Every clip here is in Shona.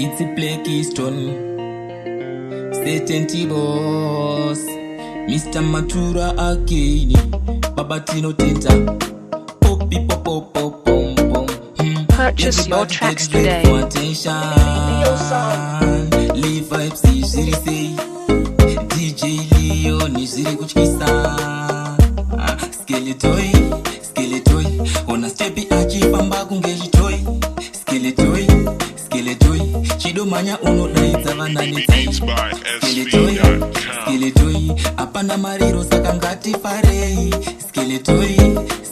It's a play keystone. Certainty boss. Mr. Matura again. Babatino Tinta. Poppy pop pop pop pom pom. Purchase your tracks today. Leave vibes, ziri say. DJ Leo ni ziri kuchkisa. Skeletoy, skeletoy. Ona stepi achi pamba kungeji toy. Skeletoy, skeletoy. Chido manya uno daita vanani tay. Skeletoy, skeletoy. Apana mariro sakangati farei. Skeletoy,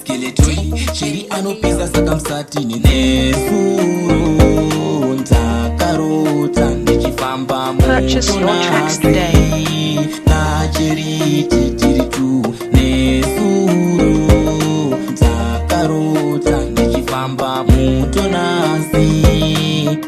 skeletoy. Chiri anopisa sakamsati ni nesuru. Ntakarota nichifamba Purchase your tracks today. Na chiri titiri tu nesuru. Ntakarota nichifamba mutonasi.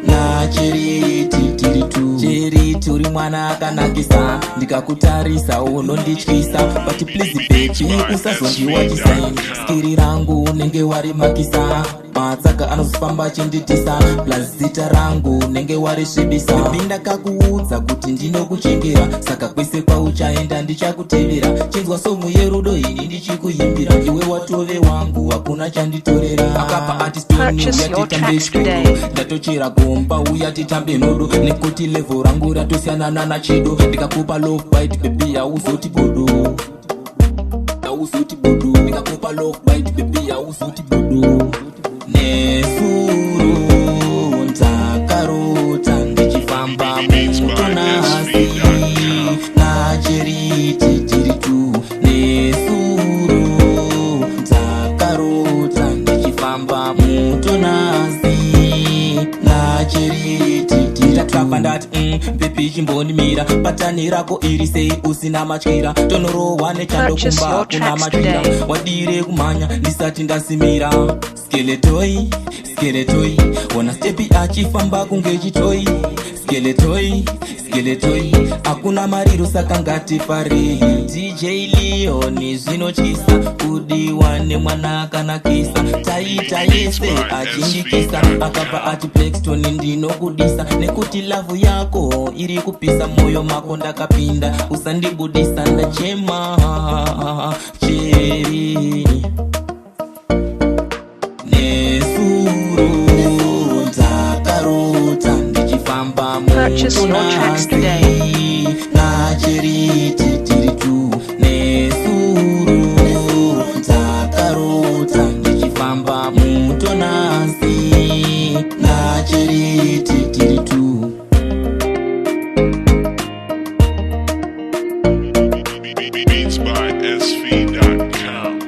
Na chiri titiri tu. Chiri turi mwana akanakisa. Ndikakutarisa unondityisa. But please baby usazondiwatisa. Skiri rangu nenge wari makisa. Matsaka anozofamba chenditisa. Plus zita rangu nenge wari svibisa. Binda kakuudza kuti ndinokuchengera. Saka kwese kwauchaenda ndichakutevera. Chinzwa somu yerudo ini ndichikuimbira. Iwe watove wangu hakuna chanditorera. Akapa artistoni uyatitambe shkudo. Ndatochera gomba uyatitambe nodo. Nekuti level rangu ratosiyanana na chido. Ndikakupa love bite baby hauzoti bodo. Hauzoti bodo. Ndikakupa love bite baby hauzoti bodo. Nesuru ntakarota ndichifamba mutonasi. Na chiri titiri tu. Nesuru ntakarota ndichifamba mutonasi. Na chiri titiri tatrapa ndati baby chimbonimira. Patani rako iri sei usina matyira. Tonorowa nechandokumba kuna matyira. Wadire kumanya ndisati ndasimira. Skeletoy, skeletoy. Ona stepi achifamba kungechitoy. Skeletoy, skeletoy. Hakuna mariro saka ngati pari. DJ Leo ni zvinotyisa. Kudiwa nemwana akanakisa. Taita yese achindikisa. Akapa ati Plexton ndinokudisa. Nekuti lavu yako iri kupisa. Moyo mako ndakapinda. Usandibudisa ndachema. Cheri nesuru ntakarota ndichifamba mutonasi. Na chiri titiri tu. Nesuru ntakarota ndichifamba mutonasi. Na chiri titiri tu. Beats by SV.com.